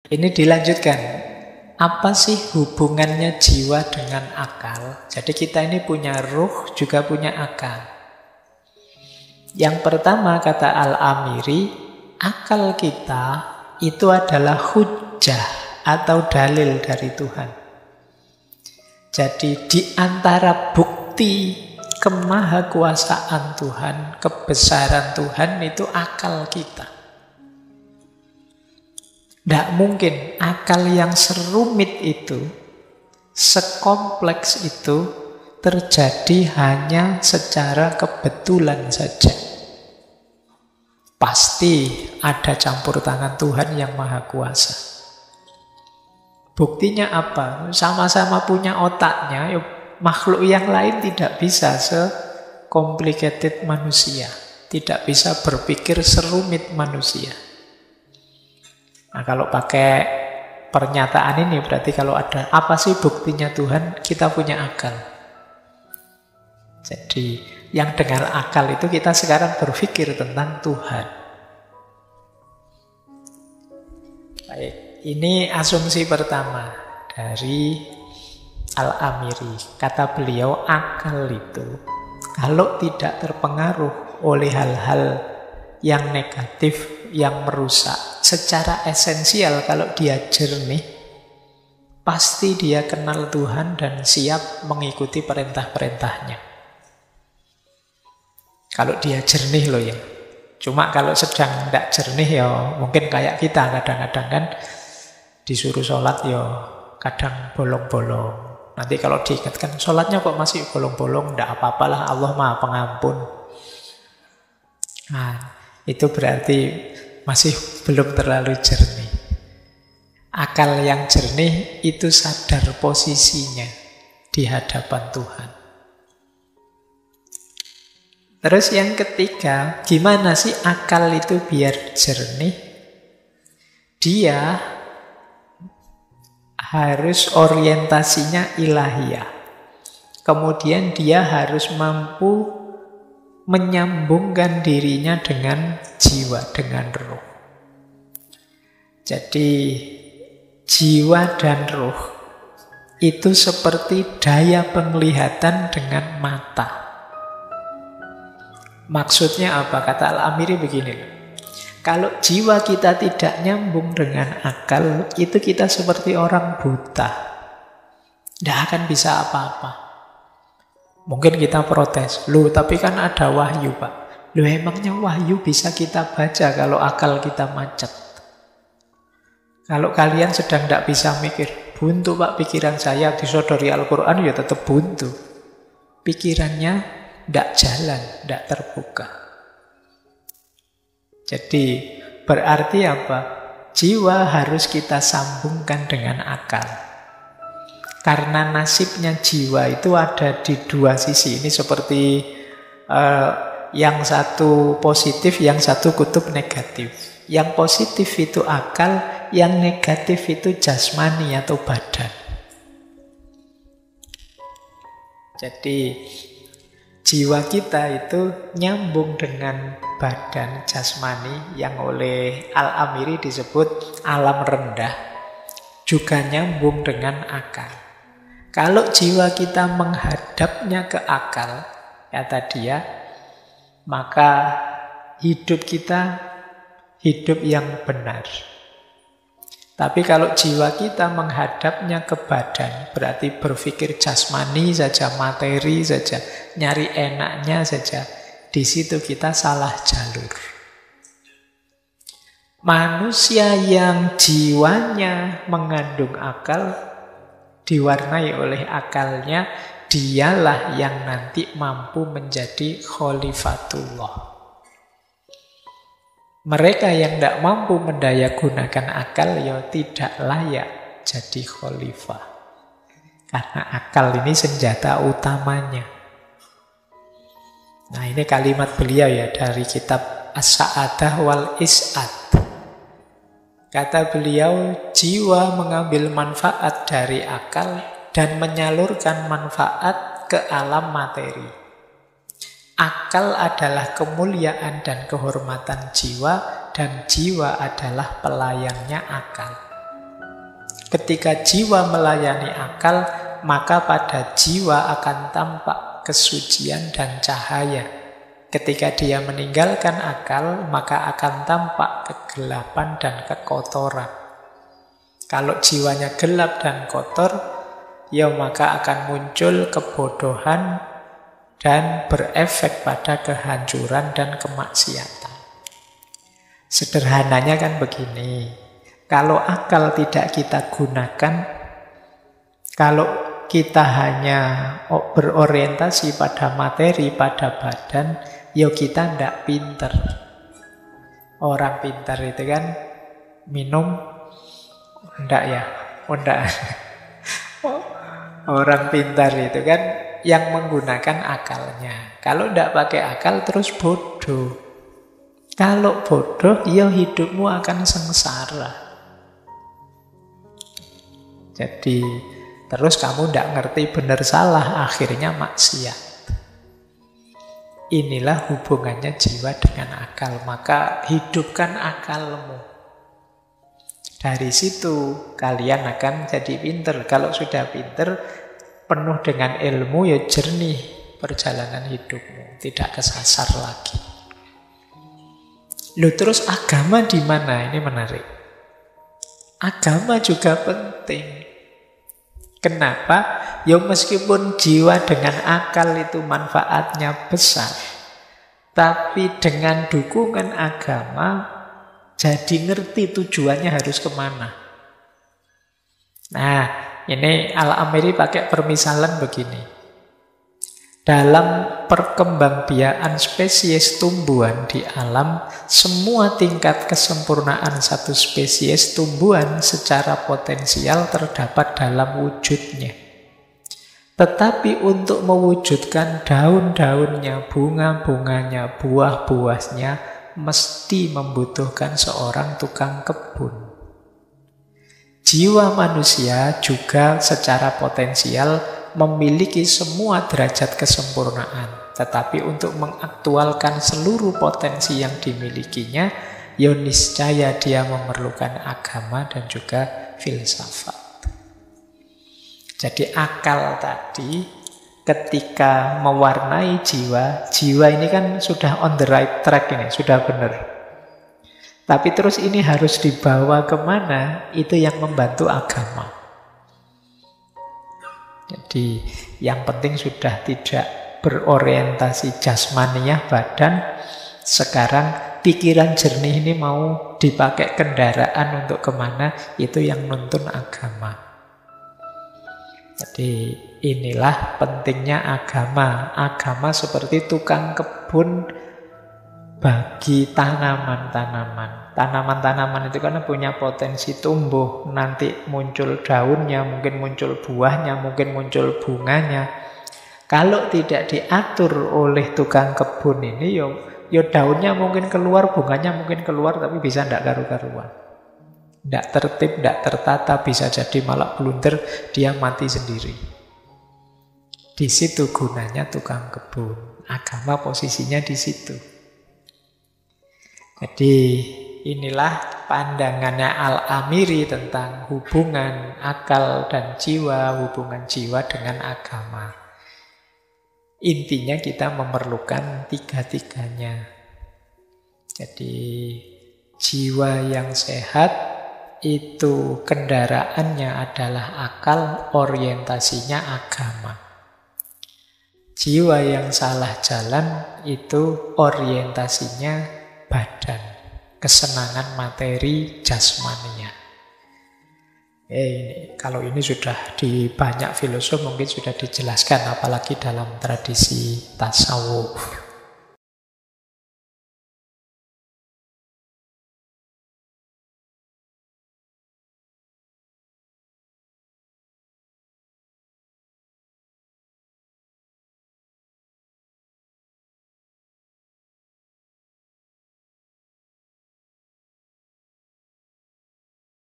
Ini dilanjutkan. Apa sih hubungannya jiwa dengan akal? Jadi kita ini punya ruh, juga punya akal. Yang pertama kata Al-Amiri, akal kita itu adalah hujjah atau dalil dari Tuhan. Jadi di antara bukti kemahakuasaan Tuhan, kebesaran Tuhan itu akal kita. Tidak mungkin akal yang serumit itu, sekompleks itu, terjadi hanya secara kebetulan saja. Pasti ada campur tangan Tuhan yang maha kuasa. Buktinya apa? Sama-sama punya otaknya, makhluk yang lain tidak bisa se-complicated manusia. Tidak bisa berpikir serumit manusia. Nah, kalau pakai pernyataan ini berarti kalau ada apa sih buktinya Tuhan, kita punya akal. Jadi yang dengan akal itu kita sekarang berpikir tentang Tuhan. Baik, ini asumsi pertama dari Al-Amiri. Kata beliau, akal itu kalau tidak terpengaruh oleh hal-hal yang negatif, yang merusak, secara esensial kalau dia jernih, pasti dia kenal Tuhan dan siap mengikuti perintah-perintahnya. Kalau dia jernih loh ya. Cuma kalau sedang tidak jernih ya mungkin kayak kita kadang-kadang kan disuruh sholat ya kadang bolong-bolong. Nanti kalau diingatkan sholatnya kok masih bolong-bolong, tidak apa-apalah, Allah Maha Pengampun. Nah, itu berarti masih belum terlalu jernih. Akal yang jernih itu sadar posisinya di hadapan Tuhan. Terus yang ketiga, gimana sih akal itu biar jernih? Dia harus orientasinya ilahiyah. Kemudian dia harus mampu menyambungkan dirinya dengan jiwa, dengan ruh. Jadi jiwa dan ruh itu seperti daya penglihatan dengan mata. Maksudnya apa? Kata Al-Amiri begini. Kalau jiwa kita tidak nyambung dengan akal, itu kita seperti orang buta. Tidak akan bisa apa-apa. Mungkin kita protes, loh tapi kan ada wahyu Pak. Loh emangnya wahyu bisa kita baca kalau akal kita macet? Kalau kalian sedang tidak bisa mikir, buntu Pak pikiran saya, disodori Al-Quran ya tetap buntu. Pikirannya tidak jalan, tidak terbuka. Jadi berarti apa? Jiwa harus kita sambungkan dengan akal. Karena nasibnya jiwa itu ada di dua sisi. Ini seperti yang satu positif, yang satu kutub negatif. Yang positif itu akal, yang negatif itu jasmani atau badan. Jadi jiwa kita itu nyambung dengan badan jasmani yang oleh Al-Amiri disebut alam rendah, juga nyambung dengan akal. Kalau jiwa kita menghadapnya ke akal, kata dia, maka hidup kita hidup yang benar. Tapi kalau jiwa kita menghadapnya ke badan, berarti berpikir jasmani saja, materi saja, nyari enaknya saja, di situ kita salah jalur. Manusia yang jiwanya mengandung akal, diwarnai oleh akalnya, dialah yang nanti mampu menjadi khalifatullah. Mereka yang tidak mampu mendayagunakan akal, ya tidak layak jadi khalifah. Karena akal ini senjata utamanya. Nah ini kalimat beliau ya dari kitab As-Sa'adah wal Is'ad. Kata beliau, jiwa mengambil manfaat dari akal dan menyalurkan manfaat ke alam materi. Akal adalah kemuliaan dan kehormatan jiwa, dan jiwa adalah pelayannya akal. Ketika jiwa melayani akal, maka pada jiwa akan tampak kesucian dan cahaya. Ketika dia meninggalkan akal, maka akan tampak kegelapan dan kekotoran. Kalau jiwanya gelap dan kotor, ya maka akan muncul kebodohan dan berefek pada kehancuran dan kemaksiatan. Sederhananya kan begini, kalau akal tidak kita gunakan, kalau kita hanya berorientasi pada materi, pada badan, ya kita tidak pinter. Orang pintar itu kan minum, enggak ya? Oh, enggak. Orang pintar itu kan yang menggunakan akalnya. Kalau tidak pakai akal terus bodoh. Kalau bodoh, ya hidupmu akan sengsara. Jadi terus kamu tidak ngerti benar salah, akhirnya maksiat. Inilah hubungannya jiwa dengan akal. Maka hidupkan akalmu. Dari situ kalian akan jadi pinter. Kalau sudah pinter, penuh dengan ilmu, ya jernih perjalanan hidupmu. Tidak kesasar lagi. Loh, terus agama di mana? Ini menarik. Agama juga penting. Kenapa? Ya meskipun jiwa dengan akal itu manfaatnya besar, tapi dengan dukungan agama, jadi ngerti tujuannya harus kemana. Nah, ini Al-Amiri pakai permisalan begini. Dalam perkembangbiakan spesies tumbuhan di alam, semua tingkat kesempurnaan satu spesies tumbuhan secara potensial terdapat dalam wujudnya. Tetapi untuk mewujudkan daun-daunnya, bunga-bunganya, buah-buahnya, mesti membutuhkan seorang tukang kebun. Jiwa manusia juga secara potensial memiliki semua derajat kesempurnaan. Tetapi untuk mengaktualkan seluruh potensi yang dimilikinya, ya niscaya dia memerlukan agama dan juga filsafat. Jadi akal tadi ketika mewarnai jiwa, jiwa ini kan sudah on the right track ini, sudah benar. Tapi terus ini harus dibawa kemana, itu yang membantu agama. Jadi yang penting sudah tidak berorientasi jasmaniah badan. Sekarang pikiran jernih ini mau dipakai kendaraan untuk kemana, itu yang nuntun agama. Jadi inilah pentingnya agama. Agama seperti tukang kebun bagi tanaman-tanaman. Tanaman-tanaman itu karena punya potensi tumbuh, nanti muncul daunnya, mungkin muncul buahnya, mungkin muncul bunganya. Kalau tidak diatur oleh tukang kebun ini, ya daunnya mungkin keluar, bunganya mungkin keluar, tapi bisa tidak karu-karuan. Tidak tertib, tidak tertata, bisa jadi malah blunder, dia mati sendiri. Di situ gunanya tukang kebun. Agama posisinya di situ. Jadi inilah pandangannya Al-Amiri tentang hubungan akal dan jiwa, hubungan jiwa dengan agama. Intinya kita memerlukan tiga-tiganya. Jadi jiwa yang sehat itu kendaraannya adalah akal, orientasinya agama. Jiwa yang salah jalan itu orientasinya badan, kesenangan materi jasmania. Kalau ini sudah di banyak filosof mungkin sudah dijelaskan, apalagi dalam tradisi tasawuf.